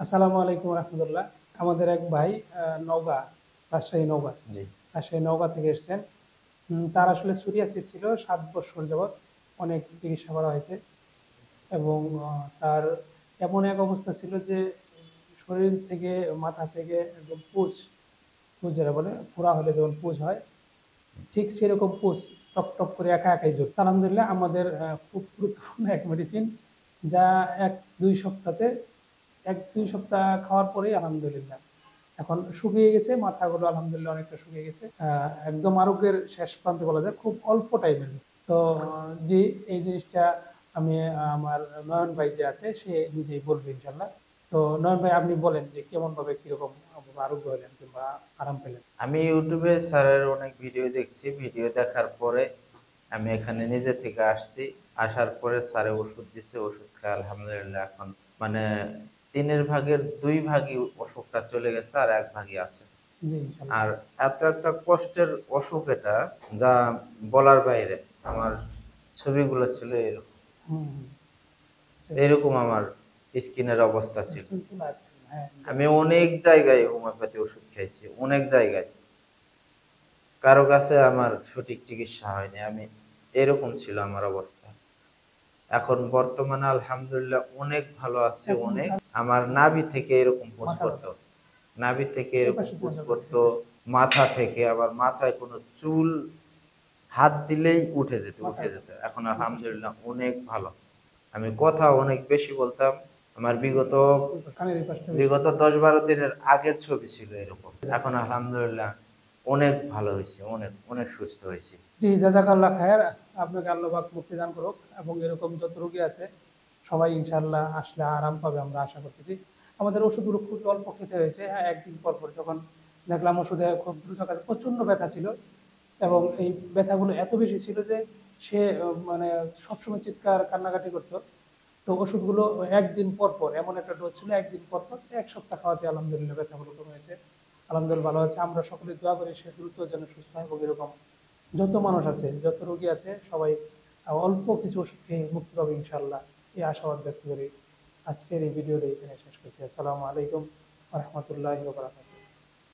আসসালামু আলাইকুম রহমতুল্লাহ। আমাদের এক ভাই নওগাঁ, রাজশাহী নওগাঁ, জি। রাজশাহী নওগাঁ থেকে এসেছেন। তার আসলে সোরিয়াসিস ছিল 7 বছর যাবৎ। অনেক চিকিৎসা করা হয়েছে এবং তার এমন এক অবস্থা ছিল যে শরীর থেকে মাথা থেকে একদম পুঁজ, পুঁজ যেটা বলে ফোড়া হলে যেমন পুঁজ হয়, ঠিক সেরকম পুঁজ টপ টপ করে একা একাই জ্বলছে। আলহামদুলিল্লাহ আমাদের খুব গুরুত্বপূর্ণ এক মেডিসিন, যা 1-2 সপ্তাহ খাওয়ার পরেই আলহামদুলিল্লাহ এখন শুকিয়ে গেছে, মাথাগুলো আলহামদুলিল্লাহ অনেকটা শুকিয়ে গেছে। একদম আরোগ্যের শেষ প্রান্তে বলা যায়, খুব অল্প টাইমের। তো জি, এই জিনিসটা আমি আমার নয়ন ভাই যে আছে সে নিজেই বলবে ইনশাল্লাহ। তো নয়ন ভাই, আপনি বলেন যে কেমন ভাবে কিরকম আরোগ্য হলেন কিংবা আরাম পেলেন। আমি ইউটিউবে স্যারের অনেক ভিডিও দেখছি। ভিডিও দেখার পরে আমি এখানে নিজে থেকে আসছি। আসার পরে স্যারে ওষুধ দিছে, ওষুধ খেয়ে আলহামদুলিল্লাহ এখন মানে 3/2 ভাগই অসুখটা চলে গেছে, আর 1 ভাগই আছে। জি ইনশাল্লাহ। আর এত একটা কষ্টের অসুখ এটা, যা বলার বাইরে। আমার ছবিগুলো ছিল এরকম, হুম হুম, এরকম আমার স্কিনের অবস্থা ছিল। সিম্পল আছে, হ্যাঁ আমি অনেক জায়গায় হোমিওপ্যাথি ওষুধ খাইছি, অনেক জায়গায়, কারো কাছে আমার সঠিক চিকিৎসা হয়নি। আমি এরকম ছিল আমার অবস্থা। এখন বর্তমানে আলহামদুলিল্লাহ অনেক ভালো আছি। এখন অনেক, আমার নাভি থেকে এরকম পুঁজ মাথা ব্যথা, পড়তো, নাভি থেকে এই এরকম পাশে পুঁজ মাথা ব্যথা, পড়তো, মাথা থেকে আবার মাথায় কোনো চুল হাত দিলেই উঠে যেত, মাথা উঠে যেত। ব্যথা, এখন এই পাশে, আলহামদুলিল্লাহ অনেক ভালো। আমি কথা অনেক বেশি বলতাম। আমার বিগত ওই পাশে, কানের এই পাশটা বেশি। বিগত 10-12 দিনের আগের ছবি ছিল এরকম। এখন আলহামদুলিল্লাহ অনেক ভালো হয়েছে, অনেক অনেক সুস্থ হয়েছে। জি, জাযাকাল্লাহ খায়ের। আপনাকে আল্লাহ পাক মুক্তি দান করুক এবং এরকম যত রোগী আছে সবাই ইনশাআল্লাহ আসলে আরাম পাবে, আমরা আশা করতেছি। আমাদের ওষুধগুলো খুব অল্প খেতে হয়েছে, হ্যাঁ, একদিন পর পর যখন দেখলাম ওষুধে খুব দ্রুত কাজ, প্রচন্ড ব্যথা ছিল এবং এই ব্যথাগুলো এত বেশি ছিল যে সে মানে সবসময় চিৎকার কান্নাকাটি করতো। তো ওষুধগুলো একদিন পর পর, এমন একটা ডোজ ছিল, একদিন পর পর 1 সপ্তাহ খাওয়াতে আলহামদুলিল্লাহ ব্যথাগুলো কমে গেছে। আলহামদুলিল্লাহ ভালো আছে। আমরা সকলে দোয়া করি সে দ্রুত যেন সুস্থ হয় এবং এরকম যত মানুষ আছে, যত রোগী আছে সবাই অল্প কিছু ওষুধ খেয়ে মুক্তি পাবে ইনশাল্লাহ, এই আশাবাদ ব্যক্ত করি আজকের এই ভিডিওটা এখানে শেষ করছি। আসসালামু আলাইকুম ওয়া রাহমাতুল্লাহি ওয়া বারাকাতুহু।